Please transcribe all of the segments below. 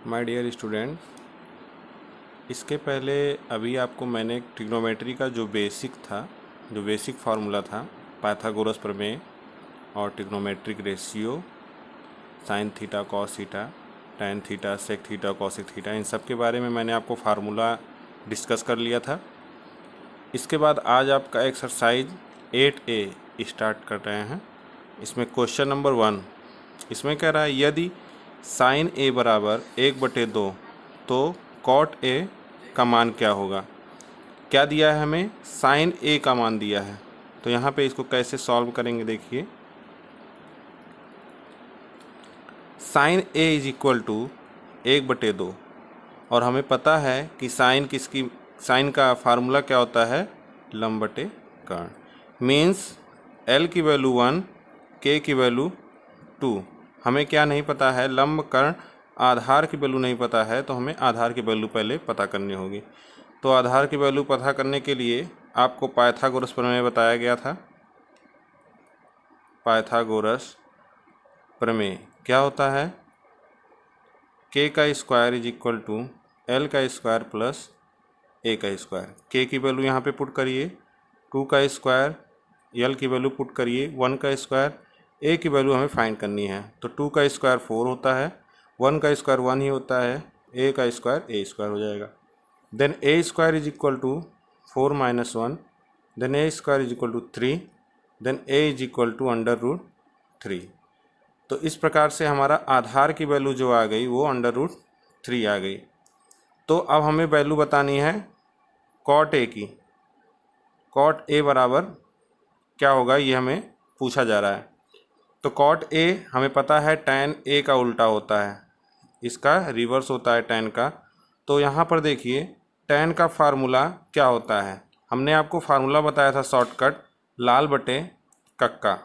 My dear student, इसके पहले अभी आपको मैंने ट्रिग्नोमेट्री का जो बेसिक फार्मूला था, पाइथागोरस प्रमेय और trigonometric ratio, sine theta cos theta, tan theta sec theta cosec theta, इन सब के बारे में मैंने आपको फार्मूला डिस्कस कर लिया था। इसके बाद आज आपका एक्सरसाइज 8A स्टार्ट कर रहे हैं। इसमें क्वेश्चन नंबर 1 इसमें कह रहा है यदि साइन ए बराबर 1/2 तो कॉट ए का मान क्या होगा। क्या दिया है हमें? साइन ए का मान दिया है। तो यहाँ पे इसको कैसे सॉल्व करेंगे, देखिए। Sine A is equal to 1/2 और हमें पता है कि साइन का फार्मूला क्या होता है? लंब बटे कर्ण। मीन्स एल की वैल्यू 1, के की वैल्यू 2। हमें क्या नहीं पता है? लंब कर्ण आधार की वैल्यू नहीं पता है, तो हमें आधार की वैल्यू पहले पता करनी होगी। तो आधार की वैल्यू पता करने के लिए आपको पाइथागोरस प्रमेय बताया गया था। पाइथागोरस प्रमेय क्या होता है? के का square is equal to L का स्क्वायर प्लस ए का स्क्वायर। के की वैल्यू यहाँ पे पुट करिए, 2 का स्क्वायर, एल की वैल्यू पुट करिए 1 का स्क्वायर, ए की वैल्यू हमें फाइंड करनी है। तो 2 का स्क्वायर 4 होता है, 1 का स्क्वायर 1 ही होता है, ए का स्क्वायर ए स्क्वायर हो जाएगा। Then A square is equal to 4 - 1, then A square is equal to 3, then A is equal to √3। तो इस प्रकार से हमारा आधार की वैल्यू जो आ गई वो √3 आ गई। तो अब हमें वैल्यू बतानी है कॉट ए की। कॉट ए बराबर क्या होगा, ये हमें पूछा जा रहा है। तो कॉट ए हमें पता है टैन ए का उल्टा होता है, इसका रिवर्स होता है टैन का। तो यहाँ पर देखिए टैन का फार्मूला क्या होता है। हमने आपको फार्मूला बताया था शॉर्टकट, लाल बटे कक्का।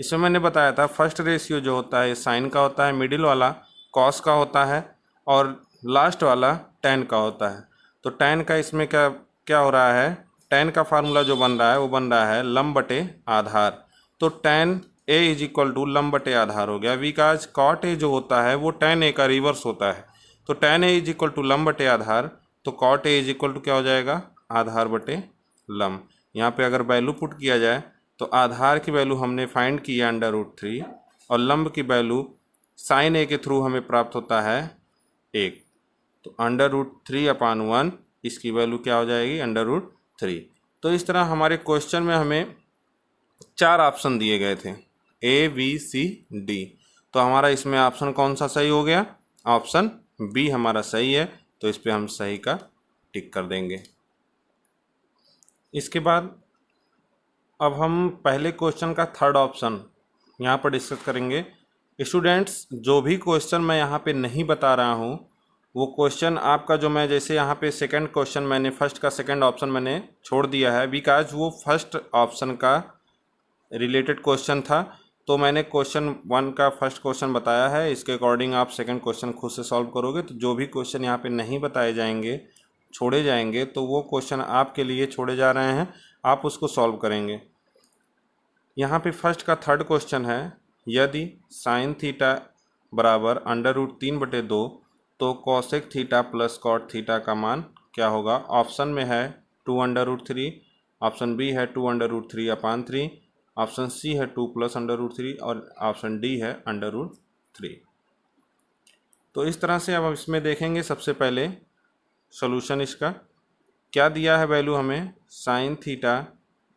इसमें मैंने बताया था फर्स्ट रेशियो जो होता है साइन का होता है, मिडिल वाला कॉस का होता है और लास्ट वाला टैन का होता है। तो टैन का इसमें क्या क्या हो रहा है? टैन का फार्मूला जो बन रहा है वो बन रहा है लंब बटे आधार। तो tan A is equal to लंब बटे आधार हो गया, बिकॉज कॉट ए जो होता है वो टैन ए का रिवर्स होता है। तो tan A is equal to लंब बटे आधार, तो cot A is equal to क्या हो जाएगा? आधार बटे लंब। यहाँ पे अगर वैल्यू पुट किया जाए तो आधार की वैल्यू हमने फाइंड की है √3 और लंब की वैल्यू साइन ए के थ्रू हमें प्राप्त होता है 1। तो √3/1 इसकी वैल्यू क्या हो जाएगी? √3। तो इस तरह हमारे क्वेश्चन में हमें 4 ऑप्शन दिए गए थे, A B C D। तो हमारा इसमें ऑप्शन कौन सा सही हो गया? ऑप्शन बी हमारा सही है। तो इस पे हम सही का टिक कर देंगे। इसके बाद अब हम पहले क्वेश्चन का थर्ड ऑप्शन यहाँ पर डिस्कस करेंगे। स्टूडेंट्स, जो भी क्वेश्चन मैं यहाँ पे नहीं बता रहा हूँ वो क्वेश्चन आपका जो मैं जैसे यहाँ पे सेकंड क्वेश्चन मैंने फर्स्ट का सेकंड ऑप्शन मैंने छोड़ दिया है, बिकॉज वो फर्स्ट ऑप्शन का रिलेटेड क्वेश्चन था। तो मैंने क्वेश्चन 1 का फर्स्ट क्वेश्चन बताया है, इसके अकॉर्डिंग आप सेकंड क्वेश्चन खुद से सॉल्व करोगे। तो जो भी क्वेश्चन यहाँ पे नहीं बताए जाएंगे, छोड़े जाएंगे, तो वो क्वेश्चन आपके लिए छोड़े जा रहे हैं, आप उसको सॉल्व करेंगे। यहाँ पे फर्स्ट का थर्ड क्वेश्चन है, यदि साइन थीटा बराबर √3/2 तो cosec theta plus cot theta का मान क्या होगा। ऑप्शन में है 2√3, ऑप्शन बी है 2√3/3, ऑप्शन सी है 2 + √3 और ऑप्शन डी है √3। तो इस तरह से अब इसमें देखेंगे सबसे पहले सॉल्यूशन इसका क्या दिया है वैल्यू हमें। Sine theta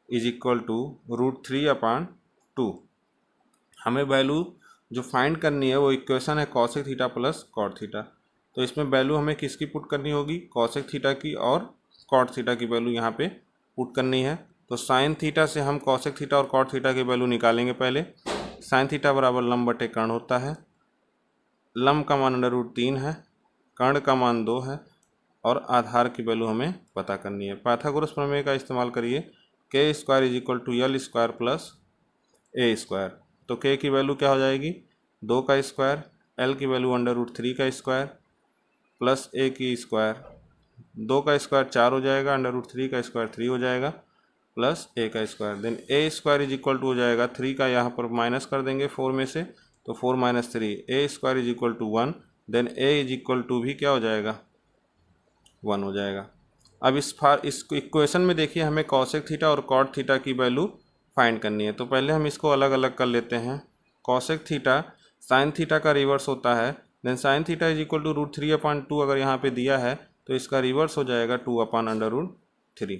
is equal to √3/2। हमें वैल्यू जो फाइंड करनी है वो इक्वेशन है cosec theta plus cot theta. तो इसमें वैल्यू हमें किसकी पुट करनी होगी? कॉसेक थीटा की और कॉट थीटा की वैल्यू यहाँ पे पुट करनी है। तो साइन थीटा से हम कॉसेक थीटा और कॉट थीटा की वैल्यू निकालेंगे। पहले साइन थीटा बराबर लंब बटे कर्ण होता है, लंब का मान √3 है, कर्ण का मान 2 है और आधार की वैल्यू हमें पता करनी है। पाइथागोरस प्रमेय का इस्तेमाल करिए, K square is equal to L square plus A square. तो के की वैल्यू क्या हो जाएगी? 2 का स्क्वायर, एल की वैल्यू √3 का स्क्वायर प्लस ए की स्क्वायर। 2 का स्क्वायर 4 हो जाएगा, √3 का स्क्वायर 3 हो जाएगा प्लस ए का square. Then A square is equal to हो जाएगा 3 का यहाँ पर माइनस कर देंगे 4 में से, तो 4 - 3, A square is equal to 1, then A is equal to भी क्या हो जाएगा, 1 हो जाएगा। अब इस इक्वेशन में देखिए हमें कॉसेक थीटा और कॉट थीटा की वैल्यू फाइंड करनी है। तो पहले हम इसको अलग अलग कर लेते हैं। कॉसेक थीटा साइन थीटा का रिवर्स होता है, then sine theta is equal to √3/2 अगर यहाँ पे दिया है तो इसका रिवर्स हो जाएगा 2/√3।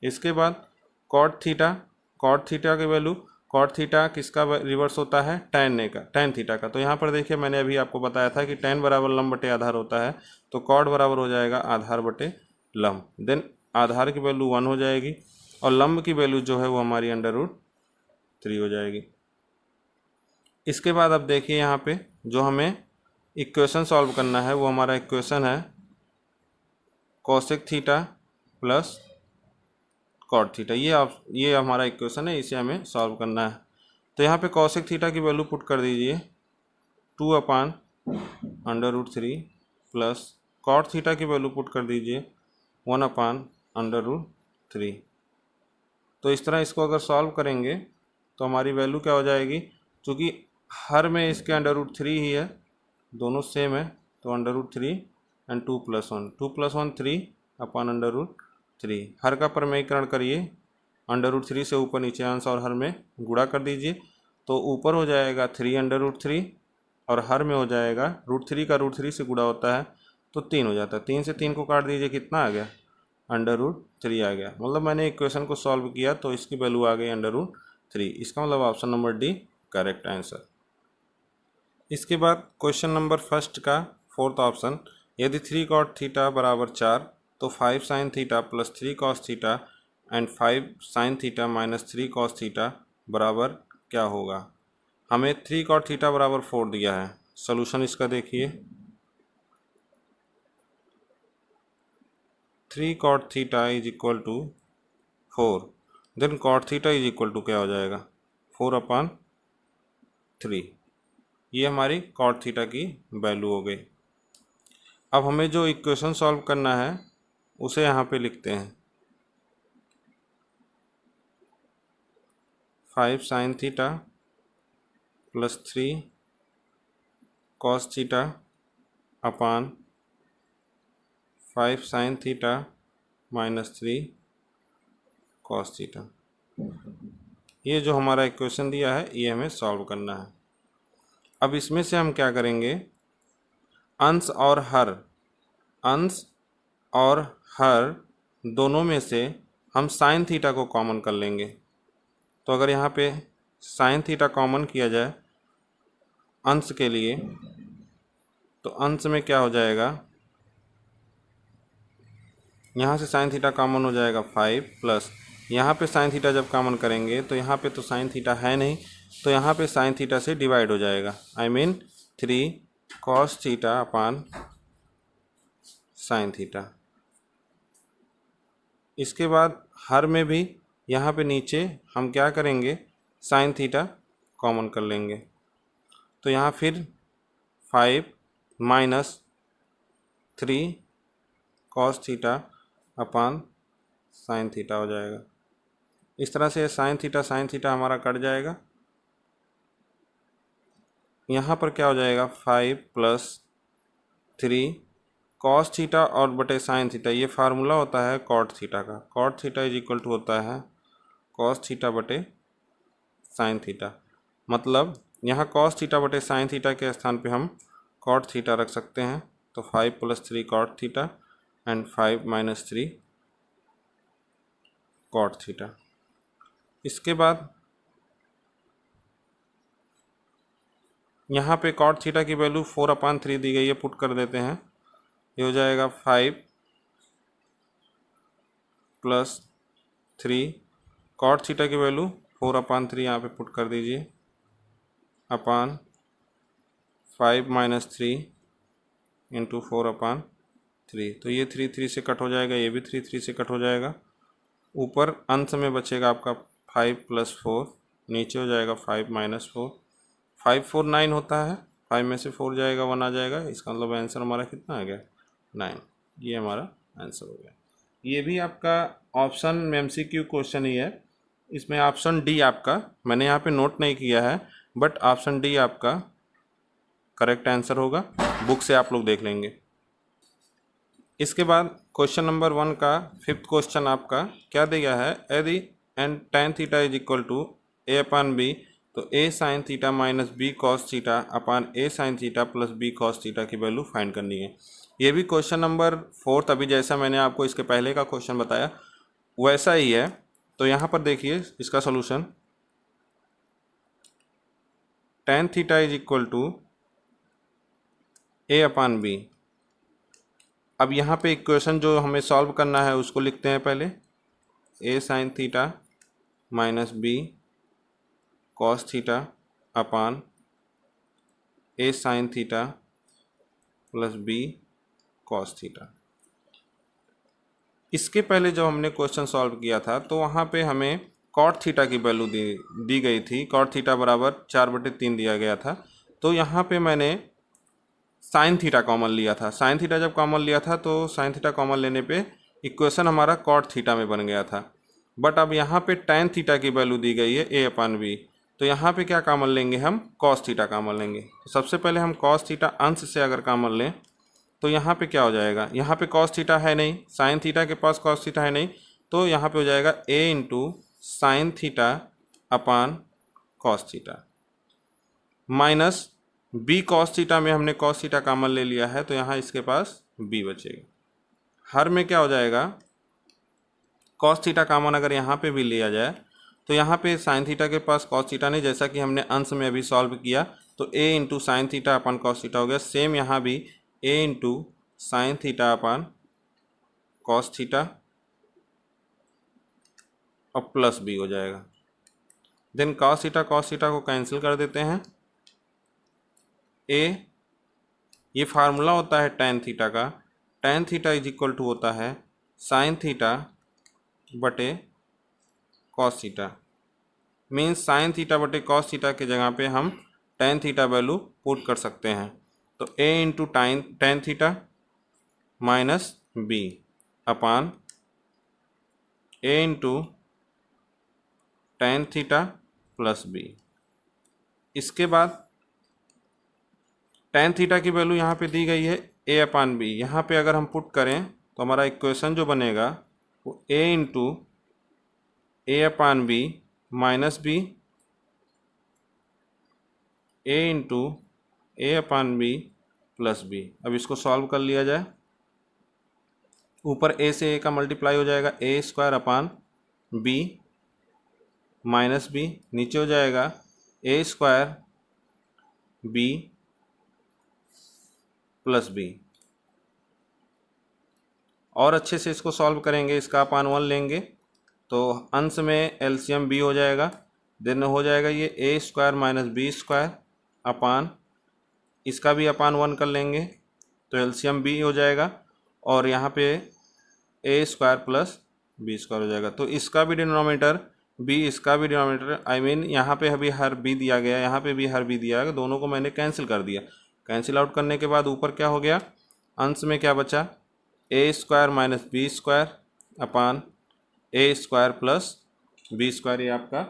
इसके बाद कॉट थीटा की वैल्यू, कॉट थीटा किसका रिवर्स होता है, टैन थीटा का। तो यहाँ पर देखिए मैंने अभी आपको बताया था कि टैन बराबर लंब बटे आधार होता है, तो कॉट बराबर हो जाएगा आधार बटे लंब। देन आधार की वैल्यू 1 हो जाएगी और लंब की वैल्यू जो है वो हमारी √3 हो जाएगी। इसके बाद अब देखिए यहाँ पे जो हमें इक्वेशन सॉल्व करना है वो हमारा इक्वेशन है cosec theta plus cot theta. ये हमारा इक्वेशन है, इसे हमें सॉल्व करना है। तो यहाँ पे कॉसेक थीटा की वैल्यू पुट कर दीजिए 2/√3 प्लस कॉट थीटा की वैल्यू पुट कर दीजिए 1/√3। तो इस तरह इसको अगर सॉल्व करेंगे तो हमारी वैल्यू क्या हो जाएगी, क्योंकि हर में इसके √3 ही है, दोनों सेम है, तो √3 एंड 2 + 1 3/√3। हर का प्रमेयीकरण करिए, √3 से ऊपर नीचे अंश और हर में गुणा कर दीजिए, तो ऊपर हो जाएगा 3/√3 और हर में हो जाएगा √3 का √3 से गुणा होता है तो 3 हो जाता है। 3 से 3 को काट दीजिए, कितना आ गया, √3 आ गया। मतलब मैंने इक्वेशन को सॉल्व किया तो इसकी वैल्यू आ गई √3। इसका मतलब option number D correct answer. इसके बाद क्वेश्चन नंबर फर्स्ट का फोर्थ ऑप्शन, यदि 3 cot थीटा बराबर 4 तो 5 sin theta plus 3 cos theta and 5 sin theta minus 3 cos theta बराबर क्या होगा। हमें 3 cot थीटा बराबर 4 दिया है। सोल्यूशन इसका देखिए, 3 cot theta is equal to 4, then cot theta is equal to क्या हो जाएगा, 4/3। ये हमारी cot थीटा की वैल्यू हो गई। अब हमें जो इक्वेशन सॉल्व करना है उसे यहाँ पे लिखते हैं, 5 sin theta plus 3 cos theta upon 5 sin theta minus 3 cos theta. ये जो हमारा इक्वेशन दिया है ये हमें सॉल्व करना है। अब इसमें से हम क्या करेंगे, अंश और हर दोनों में से हम साइन थीटा को कॉमन कर लेंगे। तो अगर यहाँ पे साइन थीटा कॉमन किया जाए अंश के लिए तो अंश में क्या हो जाएगा, यहाँ से साइन थीटा कॉमन हो जाएगा 5 प्लस यहाँ पे साइन थीटा जब कॉमन करेंगे तो यहाँ पे तो साइन थीटा है नहीं, तो यहाँ पे साइन थीटा से डिवाइड हो जाएगा, I mean 3 cos theta upon sine theta. इसके बाद हर में भी यहाँ पे नीचे हम क्या करेंगे, साइन थीटा कॉमन कर लेंगे, तो यहाँ फिर 5 minus 3 cos theta upon sine theta हो जाएगा। इस तरह से साइन थीटा हमारा कट जाएगा। यहाँ पर क्या हो जाएगा, 5 + 3 cos थीटा और बटे साइन थीटा, ये फार्मूला होता है कॉट थीटा का। Cot theta is equal to होता है cos थीटा बटे साइन थीटा। मतलब यहाँ cos थीटा बटे साइन थीटा के स्थान पे हम कॉट थीटा रख सकते हैं, तो 5 + 3 cot theta and 5 - 3 cot theta. इसके बाद यहाँ पे cot थीटा की वैल्यू 4/3 दी गई है, पुट कर देते हैं, ये हो जाएगा 5 + 3 cot थीटा की वैल्यू 4/3 यहाँ पे पुट कर दीजिए अपान 5 - 3 इंटू 4/3। तो ये 3 से कट हो जाएगा, ये भी 3 से कट हो जाएगा। ऊपर अंश में बचेगा आपका 5 + 4, नीचे हो जाएगा 5 - 4। 5 4 9 होता है, 5 में से 4 जाएगा 1 आ जाएगा, इसका मतलब आंसर हमारा कितना आ गया, 9। ये हमारा आंसर हो गया। ये भी आपका ऑप्शन में MCQ क्वेश्चन ही है। इसमें ऑप्शन डी आपका, मैंने यहाँ पे नोट नहीं किया है, बट ऑप्शन डी आपका करेक्ट आंसर होगा, बुक से आप लोग देख लेंगे। इसके बाद क्वेश्चन नंबर 1 का 5th क्वेश्चन आपका क्या दिया है, यदि and tan theta is equal to a upon B, तो a sine theta minus b cos theta upon a sine theta plus b cos theta की वैल्यू फाइंड करनी है। ये भी क्वेश्चन नंबर 4 अभी जैसा मैंने आपको इसके पहले का क्वेश्चन बताया वैसा ही है। तो यहाँ पर देखिए इसका solution, tan theta is equal to a upon B. अब यहाँ पे इक्वेशन जो हमें सॉल्व करना है उसको लिखते हैं पहले, a sine theta minus b cos theta upon a sine theta plus b cos theta. इसके पहले जब हमने क्वेश्चन सॉल्व किया था तो वहाँ पे हमें कॉट थीटा की वैल्यू दी गई थी, कॉट थीटा बराबर 4/3 दिया गया था। तो यहाँ पे मैंने साइन थीटा कॉमन लिया था। साइन थीटा जब कॉमन लिया था तो साइन थीटा कॉमन लेने पे इक्वेशन हमारा कॉट थीटा में बन गया था। बट अब यहाँ पे टैन थीटा की वैल्यू दी गई है a अपान बी, तो यहाँ पे क्या कॉमन लेंगे, हम कॉस थीटा कॉमन लेंगे। तो सबसे पहले हम कॉस थीटा अंश से अगर कॉमन लें तो यहाँ पे क्या हो जाएगा, यहाँ पे कॉस थीटा है नहीं, साइन थीटा के पास कॉस थीटा है नहीं, तो यहाँ पे हो जाएगा a into sine theta upon cos theta minus b cos theta में हमने कॉस थीटा कॉमन ले लिया है तो यहाँ इसके पास b बचेगा। हर में क्या हो जाएगा, कॉस थीटा कॉमन अगर यहाँ पे भी लिया जाए तो यहाँ पे साइन थीटा के पास कॉस थीटा नहीं, जैसा कि हमने अंश में अभी सॉल्व किया, तो a into sine theta upon cos theta हो गया। सेम यहाँ भी a into sine theta upon cos theta और प्लस b हो जाएगा। देन कॉस थीटा को कैंसिल कर देते हैं। a ये फार्मूला होता है टैन थीटा का, tan theta is equal to होता है साइन थीटा बटे cos theta, means sine theta बटे कॉस थीटा के जगह पे हम टैन थीटा वैल्यू पुट कर सकते हैं। तो a into tan theta minus b upon a into tan theta plus b। इसके बाद टैन थीटा की वैल्यू यहाँ पे दी गई है a अपान बी, यहाँ पे अगर हम पुट करें तो हमारा इक्वेशन जो बनेगा वो a into a upon B minus b a into a upon B plus b। अब इसको सॉल्व कर लिया जाए, ऊपर a से a का मल्टीप्लाई हो जाएगा a square upon b minus b, नीचे हो जाएगा a square b plus b। और अच्छे से इसको सॉल्व करेंगे, इसका अपान 1 लेंगे तो अंश में एलसीएम b हो जाएगा। देन हो जाएगा ये a square minus b square upon, इसका भी अपान 1 कर लेंगे तो एलसीएम b हो जाएगा, और यहाँ पे a square plus b square हो जाएगा। तो इसका भी डिनोमिनेटर b, इसका भी डिनोमिनेटर, आई मीन यहाँ पे अभी हर b दिया गया, यहाँ पे भी हर b दिया गया, दोनों को मैंने कैंसिल कर दिया। कैंसिल आउट करने के बाद ऊपर क्या हो गया, अंश में क्या बचा, a square minus b square upon a square plus b square, ये आपका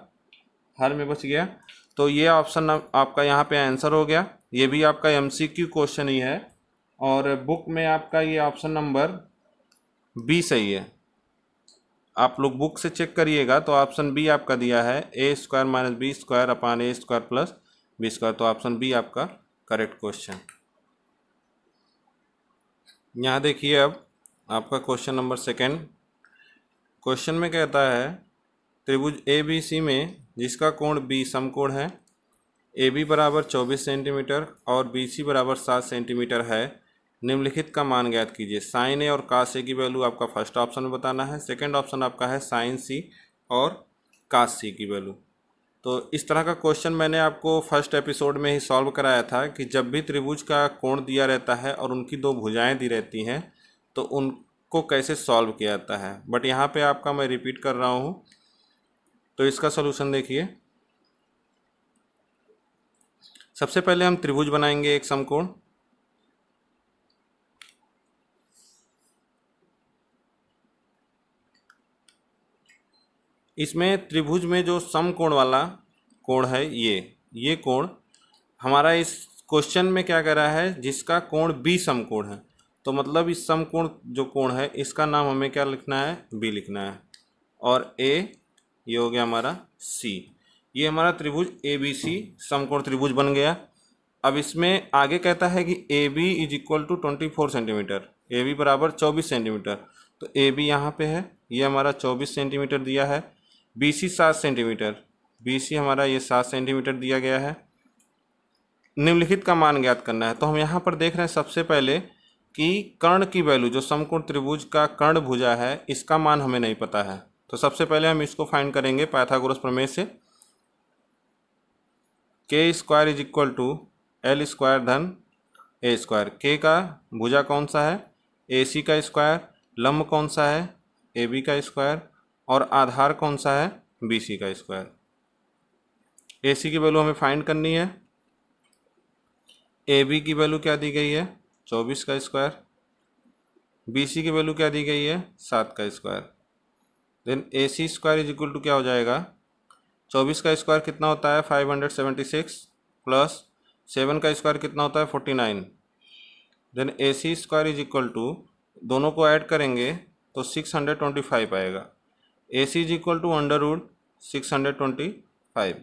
हर में बच गया। तो ये ऑप्शन आपका यहाँ पे आंसर हो गया। ये भी आपका एमसीक्यू क्वेश्चन ही है और बुक में आपका ये ऑप्शन नंबर बी सही है। आप लोग बुक से चेक करिएगा तो ऑप्शन बी आपका दिया है a square minus B square upon a square plus B square, तो ऑप्शन बी आपका करेक्ट क्वेश्चन। यहाँ देखिए अब आपका क्वेश्चन नंबर 2। क्वेश्चन में कहता है त्रिभुज ए बी सी में जिसका कोण बी समकोण है, ए बी बराबर 24 सेंटीमीटर और बी सी बराबर 7 सेंटीमीटर है, निम्नलिखित का मान ज्ञात कीजिए। साइन ए और कास ए की वैल्यू आपका फर्स्ट ऑप्शन में बताना है, सेकंड ऑप्शन आपका है साइन सी और कास सी की वैल्यू। तो इस तरह का क्वेश्चन मैंने आपको फर्स्ट एपिसोड में ही सॉल्व कराया था कि जब भी त्रिभुज का कोण दिया रहता है और उनकी दो भुजाएं दी रहती हैं तो उनको कैसे सॉल्व किया जाता है। बट यहाँ पे आपका मैं रिपीट कर रहा हूँ। तो इसका सलूशन देखिए, सबसे पहले हम त्रिभुज बनाएंगे एक समकोण। इसमें त्रिभुज में जो समकोण वाला कोण है ये कोण हमारा इस क्वेश्चन में क्या करा है, जिसका कोण बी समकोण है, तो मतलब इस समकोण जो कोण है इसका नाम हमें क्या लिखना है, बी लिखना है। और ए ये हो गया हमारा सी, ये हमारा त्रिभुज ए बी सी समकोण त्रिभुज बन गया। अब इसमें आगे कहता है कि A B is equal to 24 centimetre, A B बराबर 24 सेंटीमीटर। तो ए बी यहाँ पे है, ये हमारा 24 सेंटीमीटर दिया है। B C 7 centimetre, B C हमारा ये 7 सेंटीमीटर दिया गया है। निम्नलिखित का मान ज्ञात करना है। तो हम यहाँ पर देख रहे हैं सबसे पहले कि कर्ण की वैल्यू, जो समकोण त्रिभुज का कर्ण भुजा है, इसका मान हमें नहीं पता है। तो सबसे पहले हम इसको फाइंड करेंगे पाइथागोरस प्रमेय से। K square is equal to L square धन ए स्क्वायर। के का भुजा कौन सा है, ए सी का स्क्वायर, लंब कौन सा है, ए बी का स्क्वायर, और आधार कौन सा है, बी सी का स्क्वायर। ए सी की वैल्यू हमें फाइंड करनी है। ए बी की वैल्यू क्या दी गई है, 24 का स्क्वायर। बी सी की वैल्यू क्या दी गई है, 7 का square. Then A C square is equal to क्या हो जाएगा, 24 का स्क्वायर कितना होता है 576, प्लस 7 का स्क्वायर कितना होता है 49। Then A C square is equal to, दोनों को ऐड करेंगे तो 625 आएगा। A C is equal to under root 625,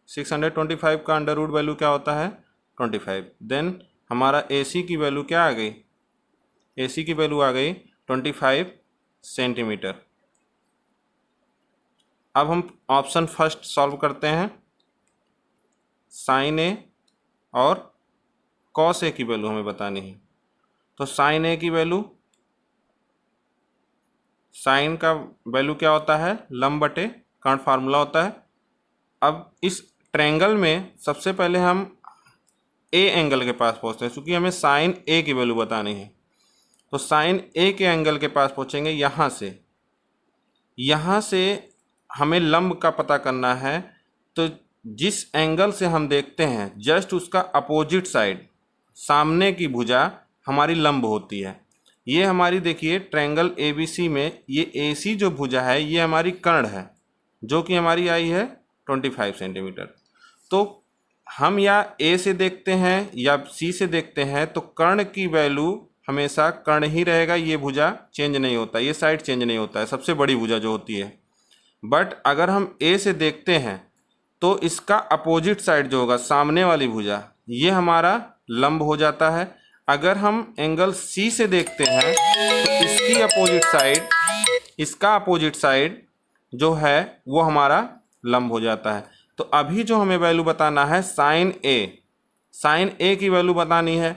625 का अंडर रूट वैल्यू क्या होता है 25। देन हमारा ए सी की वैल्यू क्या आ गई, ए सी की वैल्यू आ गई 25 सेंटीमीटर। अब हम ऑप्शन फर्स्ट सॉल्व करते हैं। साइन ए और कॉस ए की वैल्यू हमें बतानी है। तो साइन ए की वैल्यू, साइन का वैल्यू क्या होता है, लंब बटे कर्ण फार्मूला होता है। अब इस ट्रायंगल में सबसे पहले हम ए एंगल के पास पहुंचते हैं, क्योंकि हमें साइन ए की वैल्यू बतानी है। तो साइन ए के एंगल के पास पहुंचेंगे यहाँ से, यहाँ से हमें लंब का पता करना है। तो जिस एंगल से हम देखते हैं जस्ट उसका अपोजिट साइड, सामने की भुजा हमारी लंब होती है। ये हमारी देखिए ट्रायंगल ABC में ये AC जो भुजा है ये हमारी कर्ण है, जो कि हमारी आई है 25 सेंटीमीटर। तो हम या A से देखते हैं या C से देखते हैं तो कर्ण की वैल्यू हमेशा कर्ण ही रहेगा, ये भुजा चेंज नहीं होता, ये साइड चेंज नहीं होता है, सबसे बड़ी भुजा जो होती है। बट अगर हम A से देखते हैं तो इसका अपोजिट साइड जो होगा, सामने वाली भुजा, ये हमारा लंब हो जाता है। अगर हम एंगल C से देखते हैं तो इसकी अपोजिट साइड, इसका अपोजिट साइड जो है वो हमारा लंब हो जाता है। तो अभी जो हमें वैल्यू बताना है साइन A, साइन A की वैल्यू बतानी है।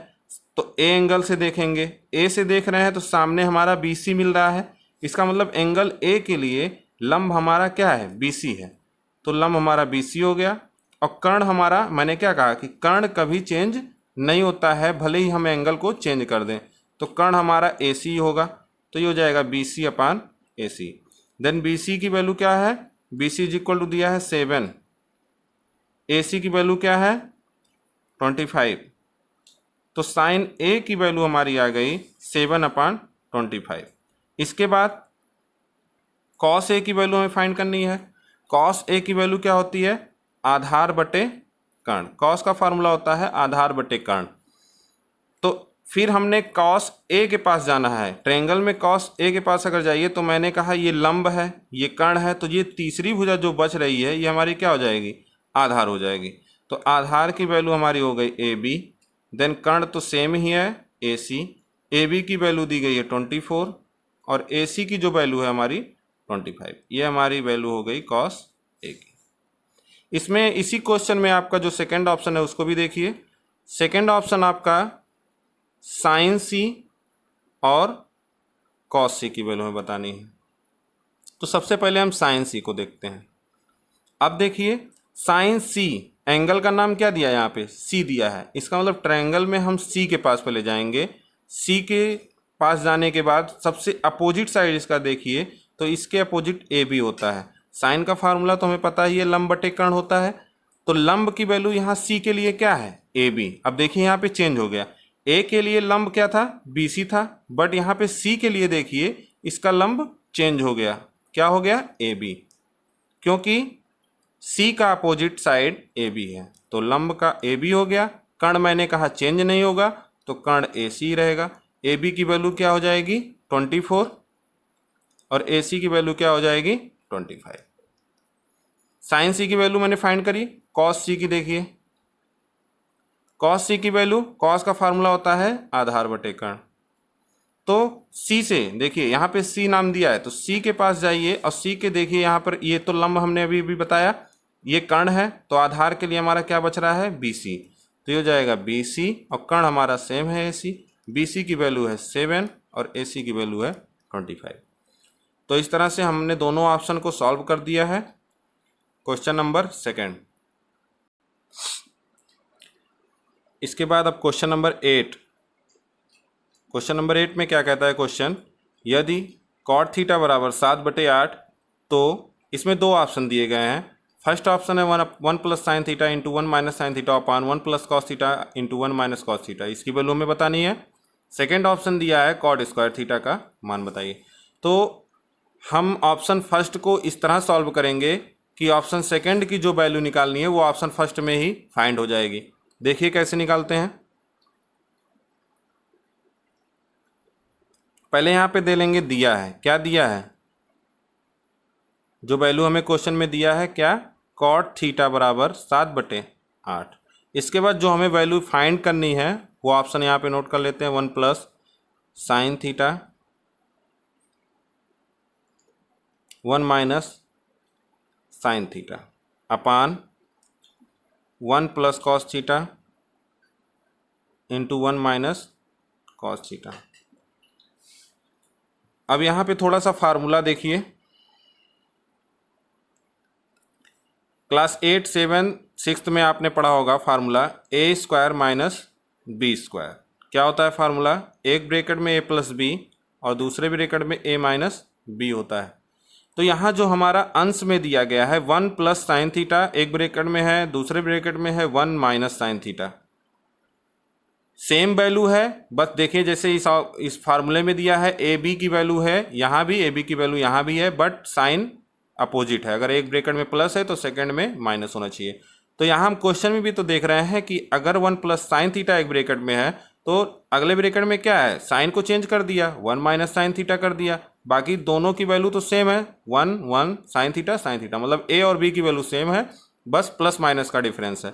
तो A एंगल से देखेंगे, A से देख रहे हैं तो सामने हमारा BC मिल रहा है, इसका मतलब एंगल A के लिए लंब हमारा क्या है, BC है। तो लंब हमारा BC हो गया। और कर्ण हमारा, मैंने क्या कहा कि कर्ण कभी चेंज नहीं होता है, भले ही हम एंगल को चेंज कर दें। तो कर्ण हमारा AC होगा, तो ये हो जाएगा BC अपान AC। देन BC की वैल्यू क्या है, BC इज इक्वल टू दिया है 7, AC की वैल्यू क्या है 25। तो साइन A की वैल्यू हमारी आ गई 7 अपान 25। इसके बाद कॉस A की वैल्यू हमें फाइंड करनी है। कॉस A की वैल्यू क्या होती है, आधार बटे कर्ण। कॉस का फार्मूला होता है आधार बटे कर्ण। तो फिर हमने कॉस A के पास जाना है। ट्रायंगल में कॉस A के पास अगर जाइए तो मैंने कहा ये लंब है, ये कर्ण है, तो ये तीसरी भुजा जो बच रही है ये हमारी क्या हो जाएगी, आधार हो जाएगी। तो आधार की वैल्यू हमारी हो गई AB। देन कर्ण तो सेम ही है AC। AB की वैल्यू दी गई है 24 और AC की जो वैल्यू है हमारी 25। ये हमारी वैल्यू हो गई कॉस A की। इसमें इसी क्वेश्चन में आपका जो सेकंड ऑप्शन है उसको भी देखिए। सेकंड ऑप्शन आपका साइन C और कॉस C की वैल्यू हमें बतानी है। तो सबसे पहले हम साइन C को देखते हैं। अब देखिए साइन C, एंगल का नाम क्या दिया है यहाँ पे, C दिया है। इसका मतलब ट्रायंगल में हम C के पास पहले जाएंगे। C के पास जाने के बाद सबसे अपोजिट साइड इसका देखिए तो इसके अपोजिट AB होता है। साइन का फार्मूला तो हमें पता ही है, लंब बटे कर्ण होता है। तो लंब की वैल्यू यहाँ C के लिए क्या है, AB। अब देखिए यहाँ पे चेंज हो गया, A के लिए लंब क्या था, BC था, बट यहाँ पे C के लिए देखिए इसका लंब चेंज हो गया, क्या हो गया, AB। क्योंकि सी का अपोजिट साइड ए बी है, तो लंब का ए बी हो गया। कर्ण मैंने कहा चेंज नहीं होगा, तो कर्ण ए सी रहेगा। ए बी की वैल्यू क्या हो जाएगी 24 और ए सी की वैल्यू क्या हो जाएगी 25। साइन सी की वैल्यू मैंने फाइंड करी, कॉस सी की देखिए, कॉस सी की वैल्यू, कॉस का फार्मूला होता है आधार बटे कर्ण। तो सी से देखिए यहाँ पे सी नाम दिया है, तो सी के पास जाइए और सी के देखिए यहाँ पर, ये तो लंब हमने अभी भी बताया, ये कर्ण है, तो आधार के लिए हमारा क्या बच रहा है बी सी, तो ये हो जाएगा बी सी और कर्ण हमारा सेम है ए सी। बी सी की वैल्यू है 7 और ए सी की वैल्यू है 25। तो इस तरह से हमने दोनों ऑप्शन को सॉल्व कर दिया है। Question number 2। इसके बाद अब क्वेश्चन नंबर 8। क्वेश्चन नंबर 8 में क्या कहता है क्वेश्चन, यदि कॉट थीटा बराबर 7/8, तो इसमें दो ऑप्शन दिए गए हैं। फर्स्ट ऑप्शन है 1 plus sine theta into 1 minus sine theta upon 1 plus cos theta into 1 minus cos theta, इसकी वैल्यू हमें बतानी है। सेकेंड ऑप्शन दिया है कॉट स्क्वायर थीटा का मान बताइए। तो हम ऑप्शन फर्स्ट को इस तरह सॉल्व करेंगे कि ऑप्शन सेकेंड की जो वैल्यू निकालनी है वो ऑप्शन फर्स्ट में ही फाइंड हो जाएगी। देखिए कैसे निकालते हैं। पहले यहाँ पे दे लेंगे, दिया है, क्या दिया है, जो वैल्यू हमें क्वेश्चन में दिया है क्या, कॉट थीटा बराबर 7/8। इसके बाद जो हमें वैल्यू फाइंड करनी है वो ऑप्शन यहाँ पे नोट कर लेते हैं, 1 plus sine theta 1 minus sign theta अपान 1 plus cos theta into 1 minus cos theta. अब यहाँ पे थोड़ा सा फार्मूला देखिए, क्लास 8, 7, 6 में आपने पढ़ा होगा फार्मूला ए स्क्वायर माइनस बी स्क्वायर। क्या होता है फार्मूला, एक ब्रैकेट में ए प्लस बी और दूसरे ब्रैकेट में ए माइनस बी होता है। तो यहाँ जो हमारा अंश में दिया गया है 1 प्लस साइन थीटा, एक ब्रैकेट में है, दूसरे ब्रैकेट में है 1 minus sine theta, same value है। बस देखिए जैसे इस फार्मूले में दिया है ए बी की वैल्यू है, यहाँ भी ए बी की वैल्यू यहाँ भी है, बट साइन अपोजिट है। अगर एक ब्रैकेट में प्लस है तो सेकंड में माइनस होना चाहिए। तो यहाँ हम क्वेश्चन में भी तो देख रहे हैं कि अगर 1 प्लस साइन थीटा एक ब्रैकेट में है तो अगले ब्रैकेट में क्या है, साइन को चेंज कर दिया, 1 माइनस साइन थीटा कर दिया, बाकी दोनों की वैल्यू तो सेम है, 1 1 साइन थीटा, मतलब ए और बी की वैल्यू सेम है, बस प्लस माइनस का डिफरेंस है।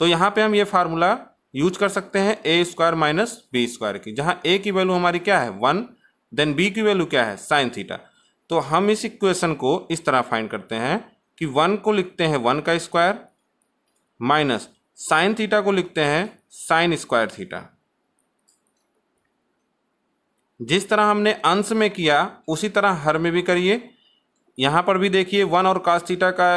तो यहाँ पे हम ये फार्मूला यूज कर सकते हैं ए स्क्वायर माइनस बी स्क्वायर की, जहाँ ए की वैल्यू हमारी क्या है 1, देन बी की वैल्यू क्या है साइन थीटा। तो हम इस इक्वेशन को इस तरह फाइंड करते हैं कि 1 को लिखते हैं 1 का स्क्वायर माइनस साइन थीटा को लिखते हैं साइन स्क्वायर थीटा। जिस तरह हमने अंश में किया उसी तरह हर में भी करिए। यहाँ पर भी देखिए 1 और cos थीटा का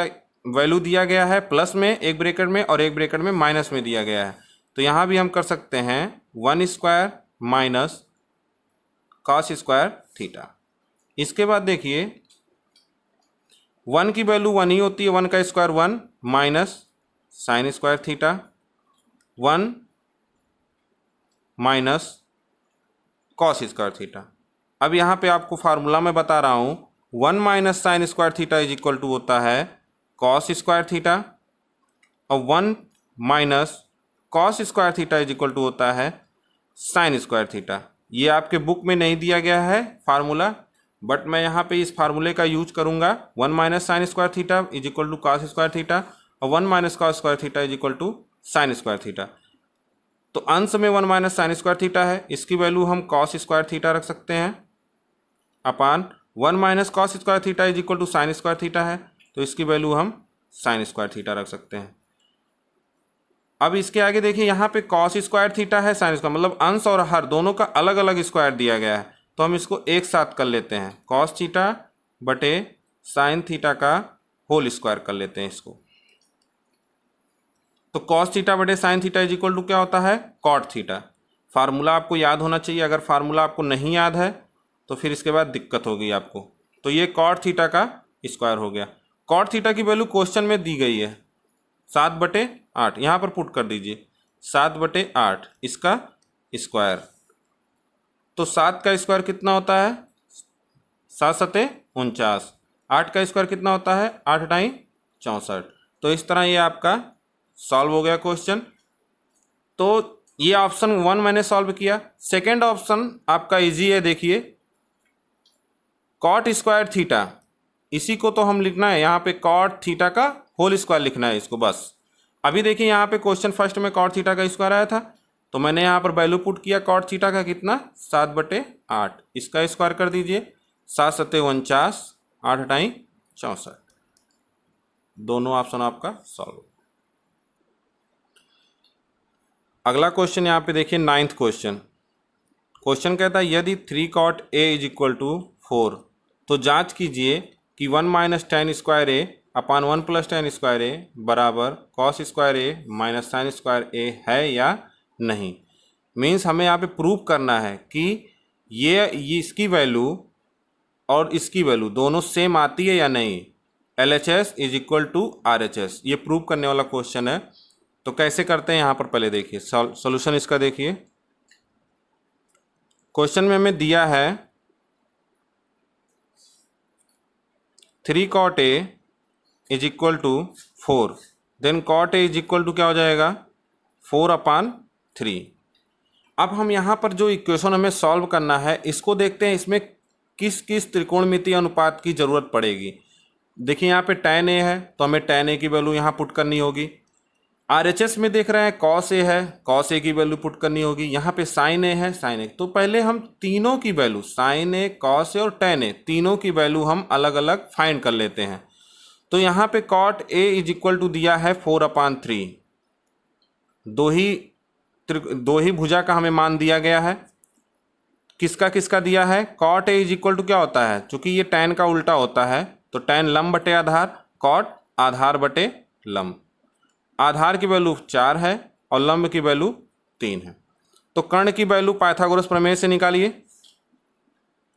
वैल्यू दिया गया है प्लस में एक ब्रैकेट में और एक ब्रैकेट में माइनस में दिया गया है, तो यहाँ भी हम कर सकते हैं 1 square minus cos square theta. इसके बाद देखिए 1 की वैल्यू 1 ही होती है, 1 का square 1 minus sine square theta, 1 minus cos square theta. अब यहाँ पे आपको फार्मूला मैं बता रहा हूँ, 1 minus sine square theta is equal to होता है कॉस स्क्वायर थीटा और 1 minus cos square theta is equal to होता है साइन स्क्वायर थीटा। ये आपके बुक में नहीं दिया गया है फार्मूला, बट मैं यहाँ पे इस फार्मूले का यूज करूँगा। 1 minus sine square theta is equal to cos square theta और 1 minus cos square theta is equal to sine square theta. तो अंश में 1 माइनस साइन स्क्वायर थीटा है, इसकी वैल्यू हम कॉस स्क्वायर थीटा रख सकते हैं upon 1 minus cos square theta is equal to sine square theta है, तो इसकी वैल्यू हम साइन स्क्वायर थीटा रख सकते हैं। अब इसके आगे देखिए यहाँ पे कॉस स्क्वायर थीटा है, साइन स्क्वायर, मतलब अंश और हर दोनों का अलग अलग स्क्वायर दिया गया है, तो हम इसको एक साथ कर लेते हैं, कॉस थीटा बटे साइन थीटा का होल स्क्वायर कर लेते हैं इसको। तो कॉस थीटा बटे sine theta is equal to क्या होता है कॉट थीटा। फार्मूला आपको याद होना चाहिए, अगर फार्मूला आपको नहीं याद है तो फिर इसके बाद दिक्कत होगी आपको। तो ये कॉट थीटा का स्क्वायर हो गया। कॉट थीटा की वैल्यू क्वेश्चन में दी गई है 7/8, यहाँ पर पुट कर दीजिए 7/8 इसका स्क्वायर। तो 7 का स्क्वायर कितना होता है 7 7 49, 8 का स्क्वायर कितना होता है 8 9 64, तो इस तरह ये आपका सॉल्व हो गया क्वेश्चन। तो ये ऑप्शन 1 मैंने सॉल्व किया। सेकेंड ऑप्शन आपका इजी है, देखिए कॉट स्क्वायर थीटा, इसी को तो हम लिखना है यहाँ पे, कॉट थीटा का होल स्क्वायर लिखना है इसको बस। अभी देखिए यहाँ पे क्वेश्चन फर्स्ट में कॉट थीटा का स्क्वायर आया था, तो मैंने यहाँ पर वैल्यू पुट किया कॉट थीटा का कितना 7/8, इसका स्क्वायर कर दीजिए 7 सत्ते 49, 8 अठाई 64। दोनों ऑप्शन आपका सॉल्व। अगला क्वेश्चन यहाँ पे देखिए 9th क्वेश्चन। क्वेश्चन कहता है यदि 3 cot a is equal to 4 तो जांच कीजिए कि 1 minus tan square A upon 1 plus tan square A बराबर cos square A minus sine square A है या नहीं। मीन्स हमें यहाँ पे प्रूव करना है कि ये इसकी वैल्यू और इसकी वैल्यू दोनों सेम आती है या नहीं। LHS is equal to RHS, ये प्रूव करने वाला क्वेश्चन है। तो कैसे करते हैं यहाँ पर पहले देखिए सॉल्यूशन इसका। देखिए क्वेश्चन में हमें दिया है 3 cot a is equal to 4, then cot a is equal to क्या हो जाएगा 4/3। अब हम यहाँ पर जो इक्वेशन हमें सॉल्व करना है इसको देखते हैं, इसमें किस किस त्रिकोणमितीय अनुपात की ज़रूरत पड़ेगी। देखिए यहाँ पे tan a है तो हमें tan a की वैल्यू यहाँ पुट करनी होगी। RHS में देख रहे हैं cos a है, cos a की वैल्यू पुट करनी होगी। यहाँ पे sin a है, sin a। तो पहले हम तीनों की value sin a, cos a और tan a तीनों की वैल्यू हम अलग अलग फाइंड कर लेते हैं। तो यहाँ पे cot a is equal to दिया है 4/3, दो ही भुजा का हमें मान दिया गया है। किसका किसका दिया है, cot a is equal to क्या होता है, चूंकि ये tan का उल्टा होता है तो tan लंब बटे आधार, cot आधार बटे लंब। आधार की वैल्यू 4 है और लंब की वैल्यू 3 है। तो कर्ण की वैल्यू पाइथागोरस प्रमेय से निकालिए,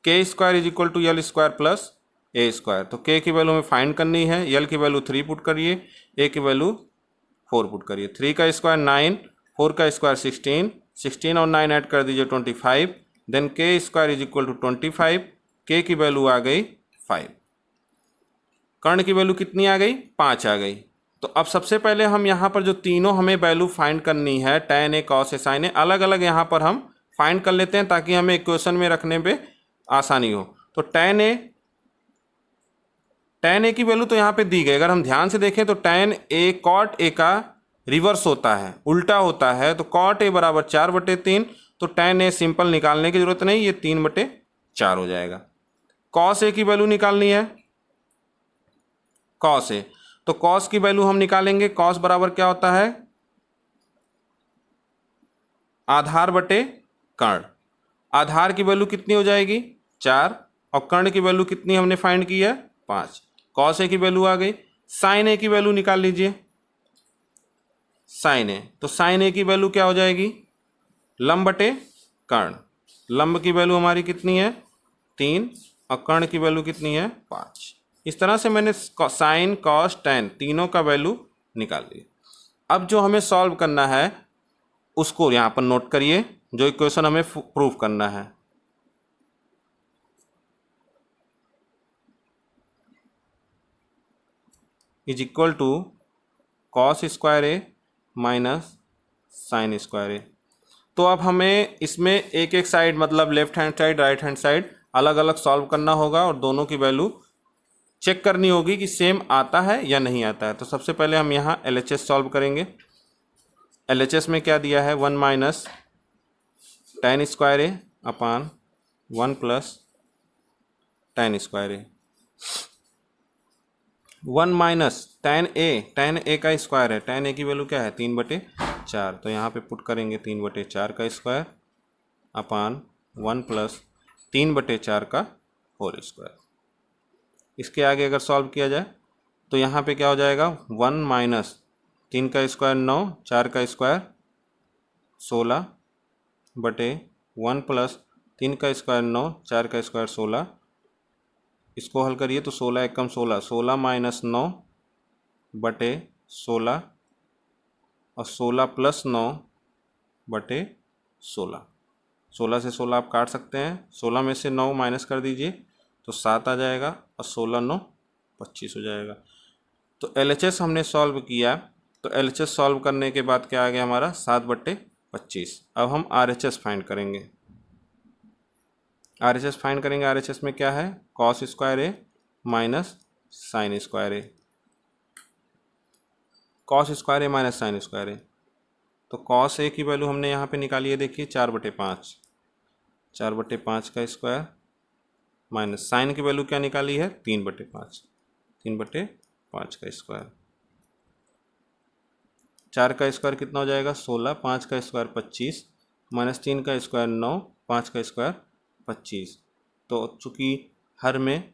k square is equal to l square plus a square. तो k की वैल्यू हमें फाइंड करनी है, l की वैल्यू 3 पुट करिए, a की वैल्यू 4 पुट करिए। 3 का स्क्वायर 9, 4 का स्क्वायर 16, 16 और 9 ऐड कर दीजिए 25, then k square is equal to 25, k की वैल्यू आ गई 5। कर्ण की वैल्यू कितनी आ गई, 5 आ गई। तो अब सबसे पहले हम यहाँ पर जो तीनों हमें वैल्यू फाइंड करनी है tan a, cos a, sin a, अलग अलग यहाँ पर हम फाइंड कर लेते हैं ताकि हमें इक्वेशन में रखने पे आसानी हो। तो tan a की वैल्यू तो यहाँ पे दी गई। अगर हम ध्यान से देखें तो tan a cot a का रिवर्स होता है, उल्टा होता है। तो cot a बराबर 4/3, तो tan a सिंपल निकालने की जरूरत नहीं, ये 3/4 हो जाएगा। cos a की वैल्यू निकालनी है, cos a, तो cos की वैल्यू हम निकालेंगे। cos बराबर क्या होता है, आधार बटे कर्ण। आधार की वैल्यू कितनी हो जाएगी 4 और कर्ण की वैल्यू कितनी हमने फाइंड की है 5। cos a की वैल्यू आ गई। sin a की वैल्यू निकाल लीजिए, sin a, तो sin a की वैल्यू क्या हो जाएगी लंब बटे कर्ण। लंब की वैल्यू हमारी कितनी है 3 और कर्ण की वैल्यू कितनी है 5। इस तरह से मैंने साइन कॉस tan तीनों का वैल्यू निकाल ली। अब जो हमें सॉल्व करना है उसको यहाँ पर नोट करिए, जो इक्वेशन हमें प्रूव करना है। Is equal to cos square A minus sine square A. तो अब हमें इसमें एक एक साइड, मतलब left hand side right hand side अलग अलग सॉल्व करना होगा और दोनों की वैल्यू चेक करनी होगी कि सेम आता है या नहीं आता है। तो सबसे पहले हम यहाँ LHS सॉल्व करेंगे। LHS में क्या दिया है 1 minus tan square A upon 1 plus tan square A. 1 minus tan a का स्क्वायर है, tan a की वैल्यू क्या है 3/4, तो यहाँ पे पुट करेंगे 3/4 का स्क्वायर अपान 1 प्लस 3/4 का होल स्क्वायर। इसके आगे अगर सॉल्व किया जाए तो यहाँ पे क्या हो जाएगा 1 माइनस 3 का स्क्वायर 9, 4 का स्क्वायर 16 बटे 1 प्लस 3 का स्क्वायर 9, 4 का स्क्वायर 16। इसको हल करिए तो 16 एकम 16, 16 माइनस 9 बटे 16 और 16 प्लस 9 बटे 16। 16 से 16 आप काट सकते हैं, 16 में से 9 माइनस कर दीजिए तो 7 आ जाएगा और 16 9 25 हो जाएगा। तो LHS हमने सॉल्व किया, तो LHS सॉल्व करने के बाद क्या आ गया हमारा 7/25। अब हम RHS फाइंड करेंगे। RHS फाइंड करेंगे। RHS में क्या है, cos square A minus sine square A, cos square A minus sine square A. तो cos ए की वैल्यू हमने यहाँ पे निकाली है, देखिए 4/5, 4/5 का स्क्वायर माइनस साइन की वैल्यू क्या निकाली है 3/5, 3/5 का स्क्वायर। 4 का स्क्वायर कितना हो जाएगा 16, 5 का स्क्वायर 25, माइनस 3 का स्क्वायर 9, 5 का स्क्वायर 25। तो चूँकि हर में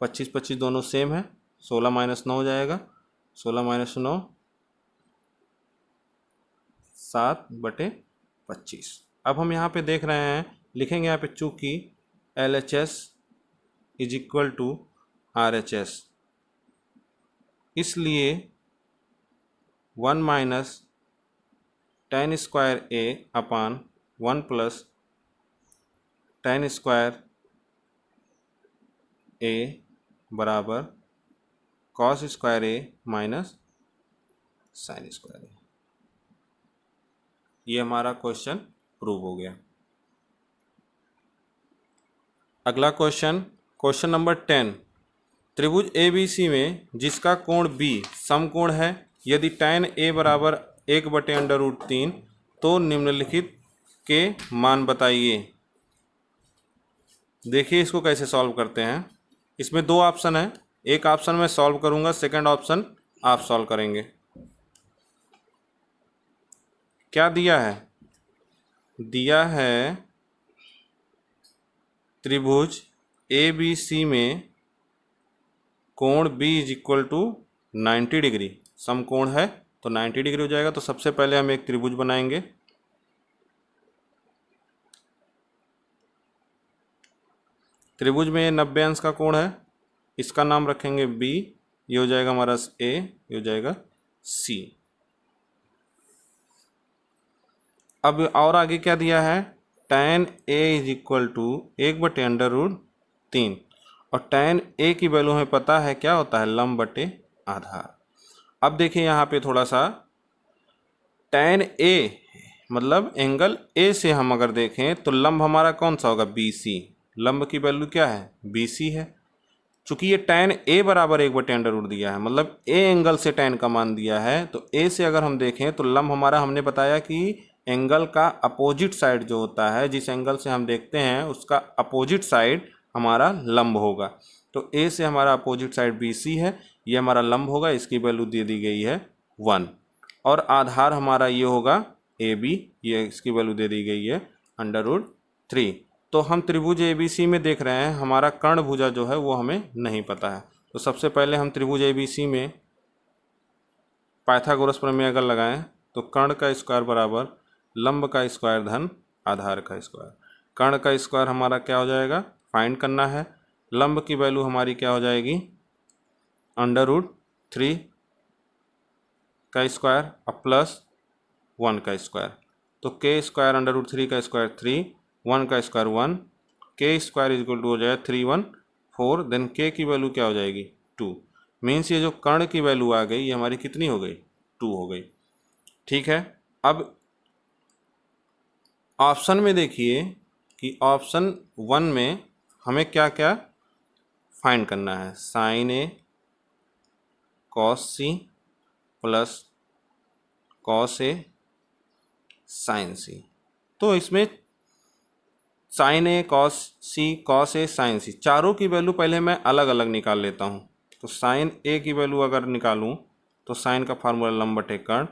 25-25 दोनों सेम है, 16 माइनस 9 हो जाएगा, 16 माइनस 9 7/25। अब हम यहाँ पे देख रहे हैं, लिखेंगे यहाँ पे चूँकि LHS is equal to RHS, इसलिए 1 minus tan square A upon 1 plus tan square A बराबर cos square A minus sine square A. ये हमारा क्वेश्चन प्रूव हो गया। अगला क्वेश्चन, क्वेश्चन नंबर 10। त्रिभुज ABC में जिसका कोण B समकोण है, यदि tan A बराबर 1/√3 तो निम्नलिखित के मान बताइए। देखिए इसको कैसे सॉल्व करते हैं। इसमें दो ऑप्शन है, एक ऑप्शन मैं सॉल्व करूंगा, सेकंड ऑप्शन आप सॉल्व करेंगे। क्या दिया है, दिया है त्रिभुज ABC में कोण B is equal to 90 degree, समकोण है तो 90 डिग्री हो जाएगा। तो सबसे पहले हम एक त्रिभुज बनाएंगे। त्रिभुज में 90 अंश का कोण है, इसका नाम रखेंगे B, ये हो जाएगा हमारा A, ये हो जाएगा C। अब और आगे क्या दिया है, tan A is equal to 1/√3, और tan A की वैल्यू हमें पता है क्या होता है, लंब बटे आधार। अब देखिए यहाँ पे थोड़ा सा, tan A मतलब एंगल A से हम अगर देखें तो लंब हमारा कौन सा होगा, BC। लंब की वैल्यू क्या है, BC है। चूंकि ये tan A बराबर 1/√3 दिया है, मतलब A एंगल से tan का मान दिया है, तो A से अगर हम देखें तो लंब हमारा, हमने बताया कि एंगल का अपोजिट साइड जो होता है, जिस एंगल से हम देखते हैं उसका अपोजिट साइड हमारा लंब होगा। तो A से हमारा अपोजिट साइड BC है, ये हमारा लंब होगा, इसकी वैल्यू दे दी गई है 1, और आधार हमारा ये होगा AB, ये इसकी वैल्यू दे दी गई है √3। तो हम त्रिभुज ABC में देख रहे हैं, हमारा कर्ण भुजा जो है वो हमें नहीं पता है। तो सबसे पहले हम त्रिभुज ABC में पाइथागोरस प्रमेय अगर लगाएं तो कर्ण का स्क्वायर बराबर लंब का स्क्वायर धन आधार का स्क्वायर। कर्ण का स्क्वायर हमारा क्या हो जाएगा, फाइंड करना है। लंब की वैल्यू हमारी क्या हो जाएगी, √3 का स्क्वायर और प्लस 1 का स्क्वायर। तो के स्क्वायर √3 का स्क्वायर 3, 1 का स्क्वायर 1, के स्क्वायर इज इक्वल टू हो जाएगा 3 1 4, देन के की वैल्यू क्या हो जाएगी 2। मीन्स ये जो कर्ण की वैल्यू आ गई ये हमारी कितनी हो गई, 2 हो गई। ठीक है, अब ऑप्शन में देखिए कि ऑप्शन 1 में हमें क्या क्या फाइंड करना है, sine A cos C plus cos A sine C। तो इसमें sine A cos C cos A sine C, चारों की वैल्यू पहले मैं अलग अलग निकाल लेता हूँ। तो साइन A की वैल्यू अगर निकालूँ तो साइन का फार्मूला लंब बटे कर्ण,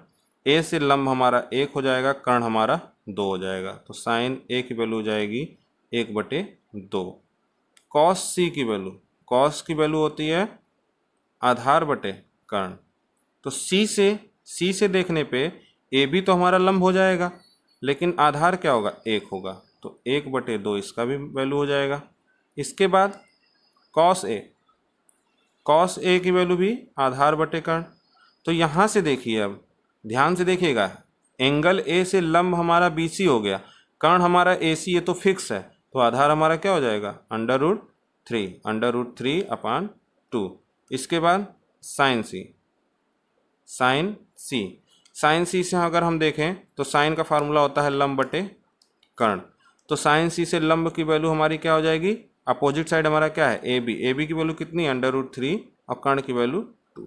A से लंब हमारा 1 हो जाएगा, कर्ण हमारा 2 हो जाएगा। तो साइन A की वैल्यू हो जाएगी 1/2। cos C की वैल्यू, cos की वैल्यू होती है आधार बटे कर्ण। तो C से देखने पे AB तो हमारा लंब हो जाएगा, लेकिन आधार क्या होगा, 1 होगा। तो 1/2 इसका भी वैल्यू हो जाएगा। इसके बाद cos A की वैल्यू भी आधार बटे कर्ण। तो यहाँ से देखिए, अब ध्यान से देखिएगा, एंगल A से लंब हमारा BC हो गया, कर्ण हमारा AC है तो फिक्स है, तो आधार हमारा क्या हो जाएगा, √3 √3/2। इसके बाद साइन C, साइन सी। साइन सी से अगर हम देखें तो साइन का फार्मूला होता है लंब बटे कर्ण। तो साइन सी से लंब की वैल्यू हमारी क्या हो जाएगी, अपोजिट साइड हमारा क्या है ए बी। ए बी की वैल्यू कितनी, √3 और कर्ण की वैल्यू 2।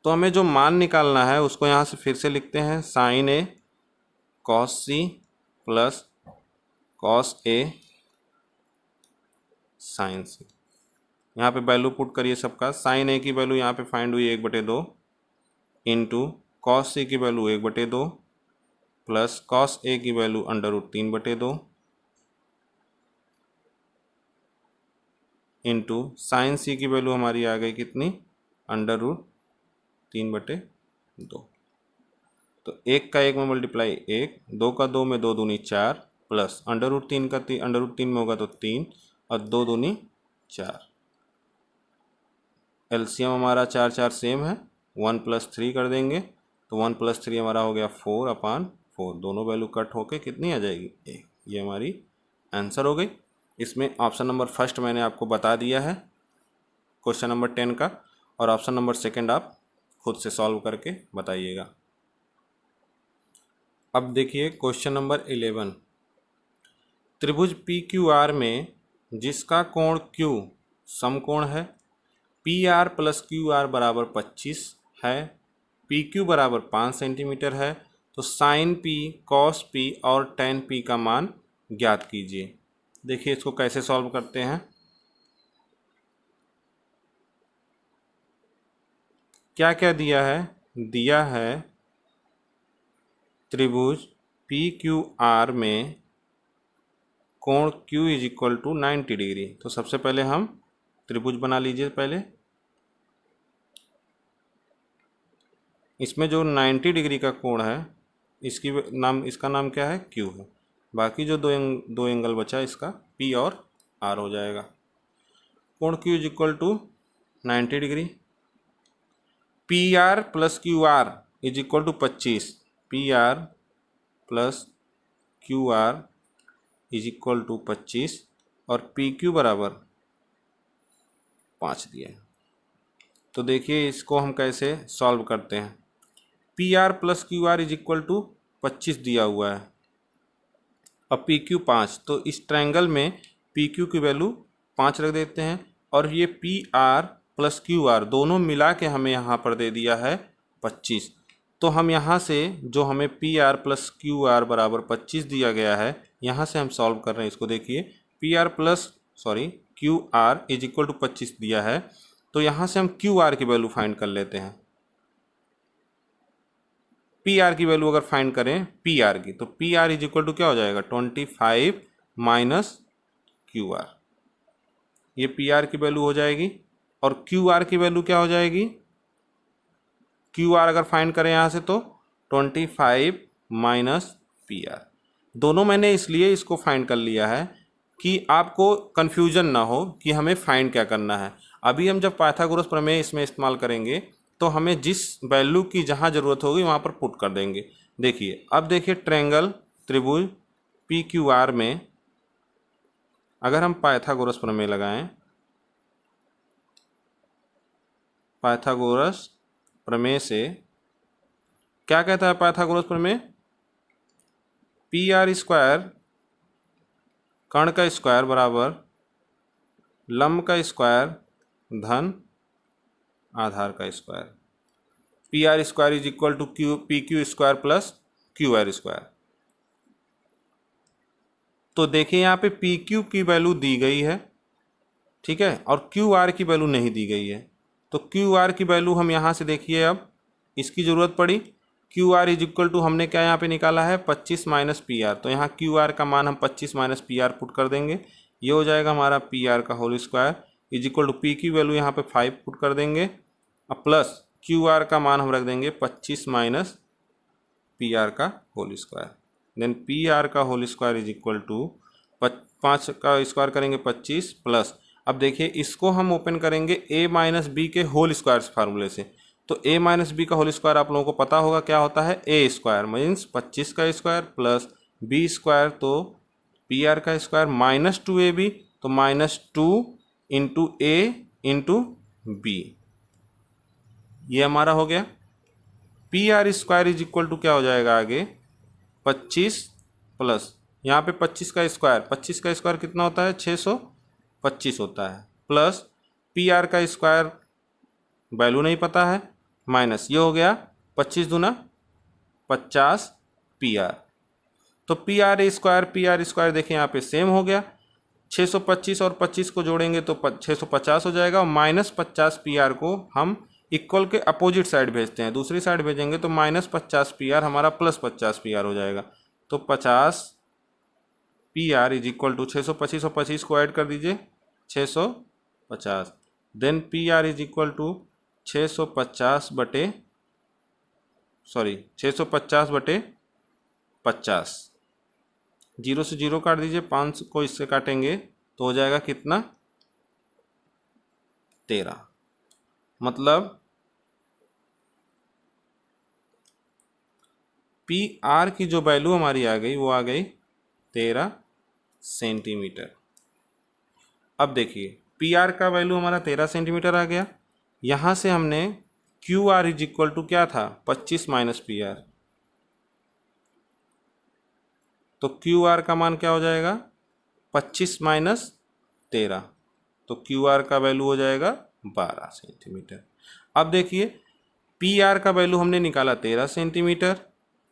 तो हमें जो मान निकालना है उसको यहाँ से फिर से लिखते हैं, sign A cos C plus cos A sign सी। यहाँ पे वैल्यू पुट करिए सबका। साइन ए की वैल्यू यहाँ पे फाइंड हुई 1/2 इंटू कॉस सी की वैल्यू 1/2 प्लस कॉस ए की वैल्यू √3/2 इंटू साइन सी की वैल्यू हमारी आ गई कितनी, √3/2। तो 1 का 1 में मल्टीप्लाई 1, 2 का 2 में 2 दूनी 4 प्लस √3 का √3 में होगा तो 3 और 2 दूनी 4। एलसीएम हमारा 4 4 सेम है, 1 + 3 कर देंगे तो 1 + 3 हमारा हो गया 4/4। दोनों वैल्यू कट होके कितनी आ जाएगी, 1। ये हमारी आंसर हो गई। इसमें ऑप्शन नंबर फर्स्ट मैंने आपको बता दिया है क्वेश्चन नंबर 10 का, और ऑप्शन नंबर सेकंड आप खुद से सॉल्व करके बताइएगा। अब देखिए क्वेश्चन नंबर 11। त्रिभुज PQR में जिसका कोण Q समकोण है, PR + QR = 25 है, PQ = 5 सेंटीमीटर है, तो साइन P, कॉस P और tan P का मान ज्ञात कीजिए। देखिए इसको कैसे सॉल्व करते हैं। क्या क्या दिया है, दिया है त्रिभुज PQR में कोण Q = 90 डिग्री। तो सबसे पहले हम त्रिभुज बना लीजिए। पहले इसमें जो 90 डिग्री का कोण है इसका नाम क्या है, Q है। बाकी जो दो एंगल बचा इसका P और R हो जाएगा। कोण Q = 90 degree, PR + QR = 25, PR + QR = 25 और PQ = 5 दिया है। तो देखिए इसको हम कैसे सॉल्व करते हैं। PR + QR = 25 दिया हुआ है और PQ 5, तो इस ट्रायंगल में PQ की वैल्यू 5 रख देते हैं और ये PR + QR दोनों मिला के हमें यहाँ पर दे दिया है 25। तो हम यहाँ से जो हमें PR + QR = 25 दिया गया है, यहाँ से हम सॉल्व कर रहे हैं इसको। देखिए QR = 25 दिया है, तो यहाँ से हम QR की वैल्यू फाइंड कर लेते हैं। PR की वैल्यू अगर फाइंड करें PR की, तो PR = क्या हो जाएगा, 25 - QR। ये PR की वैल्यू हो जाएगी और QR की वैल्यू क्या हो जाएगी, QR अगर फाइंड करें यहाँ से तो 25 - PR। दोनों मैंने इसलिए इसको फाइंड कर लिया है कि आपको कन्फ्यूजन ना हो कि हमें फाइंड क्या करना है। अभी हम जब पाइथागोरस प्रमेय इसमें इस्तेमाल करेंगे तो हमें जिस वैल्यू की जहाँ ज़रूरत होगी वहाँ पर पुट कर देंगे। देखिए अब देखिए ट्रायंगल त्रिभुज PQR में अगर हम पाइथागोरस प्रमेय लगाएं, पाइथागोरस प्रमेय से क्या कहता है पाइथागोरस प्रमेय, PR² कर्ण का स्क्वायर बराबर लंब का स्क्वायर धन आधार का स्क्वायर। PR² = PQ² + QR²। तो देखिए यहाँ पे PQ की वैल्यू दी गई है, ठीक है, और QR की वैल्यू नहीं दी गई है। तो QR की वैल्यू हम यहाँ से देखिए अब इसकी ज़रूरत पड़ी। QR = हमने क्या यहाँ पे निकाला है, 25 - PR। तो यहाँ QR का मान हम 25 - PR पुट कर देंगे। ये हो जाएगा हमारा PR का होल स्क्वायर = P की वैल्यू यहाँ पे 5 पुट कर देंगे और प्लस QR का मान हम रख देंगे 25 - PR का होल स्क्वायर। देन PR का होल स्क्वायर = 5 का स्क्वायर करेंगे 25 प्लस, अब देखिए इसको हम ओपन करेंगे A - B के होल स्क्वायर फार्मूले से। तो A - B का होल स्क्वायर आप लोगों को पता होगा क्या होता है, A² मीन्स 25 का स्क्वायर प्लस B² तो PR का स्क्वायर माइनस 2AB तो -2 × A × B। ये हमारा हो गया। P R square is equal to क्या हो जाएगा आगे, 25 प्लस यहाँ पे 25 का स्क्वायर, 25 का स्क्वायर कितना होता है, 625 होता है, प्लस पी आर का स्क्वायर वैल्यू नहीं पता है, माइनस ये हो गया 25 दूना 50 पी आर। तो पी आर स्क्वायर देखिए यहाँ पे सेम हो गया, 625 और 25 को जोड़ेंगे तो 650 हो जाएगा, और माइनस 50 पी आर को हम इक्वल के अपोजिट साइड भेजते हैं, दूसरी साइड भेजेंगे तो माइनस 50 पी आर हमारा प्लस 50 पी आर हो जाएगा। तो 50 P R is equal to 625 और 25 को ऐड कर दीजिए 650, then P R is equal to 650 बटे 50, 0 से 0 काट दीजिए, 5 को इससे काटेंगे तो हो जाएगा कितना, 13। मतलब पी आर की जो वैल्यू हमारी आ गई वो आ गई 13 सेंटीमीटर। अब देखिए पी आर का वैल्यू हमारा 13 सेंटीमीटर आ गया, यहाँ से हमने Q R is equal to क्या था, 25 माइनस पी आर, तो क्यू आर का मान क्या हो जाएगा, 25 माइनस 13, तो क्यू आर का वैल्यू हो जाएगा 12 सेंटीमीटर। अब देखिए पी आर का वैल्यू हमने निकाला 13 सेंटीमीटर,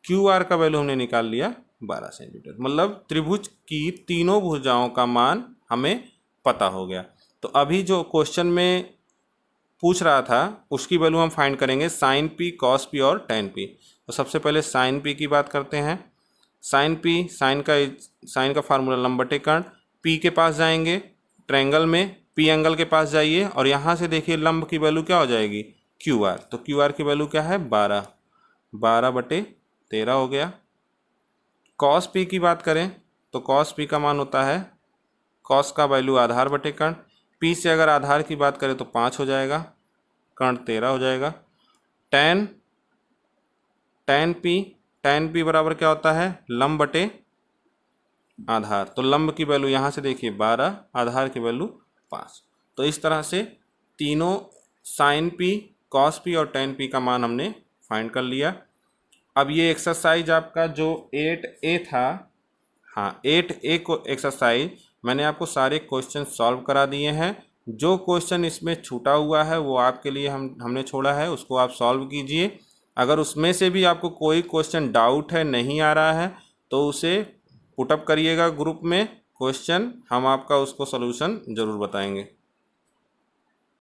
क्यू आर का वैल्यू हमने निकाल लिया 12 सेंटीमीटर, मतलब त्रिभुज की तीनों भुजाओं का मान हमें पता हो गया। तो अभी जो क्वेश्चन में पूछ रहा था उसकी वैल्यू हम फाइंड करेंगे साइन पी, कॉस पी और टेन पी। तो सबसे पहले साइन पी की बात करते हैं। साइन पी, साइन का फार्मूला लंब बटे कर्ण, पी के पास जाएंगे ट्रायंगल में, पी एंगल के पास जाइए और यहाँ से देखिए लंब की वैल्यू क्या हो जाएगी, क्यू आर, तो क्यू आर की वैल्यू क्या है 12 बटे 13 हो गया। कॉस पी की बात करें तो कॉस पी का मान होता है, कॉस का वैल्यू आधार बटे कर्ण, पी से अगर आधार की बात करें तो 5 हो जाएगा, कर्ण 13 हो जाएगा। टेन पी बराबर क्या होता है, लंब बटे आधार, तो लंब की वैल्यू यहाँ से देखिए 12, आधार की वैल्यू 5। तो इस तरह से तीनों साइन पी, कॉस पी और टेन पी का मान हमने फाइंड कर लिया। अब ये एक्सरसाइज आपका जो 8A था, हाँ 8A को एक्सरसाइज मैंने आपको सारे क्वेश्चन सॉल्व करा दिए हैं। जो क्वेश्चन इसमें छूटा हुआ है वो आपके लिए हमने छोड़ा है, उसको आप सॉल्व कीजिए। अगर उसमें से भी आपको कोई क्वेश्चन डाउट है, नहीं आ रहा है, तो उसे पुटअप करिएगा ग्रुप में क्वेश्चन, हम आपका उसको सॉल्यूशन ज़रूर बताएंगे।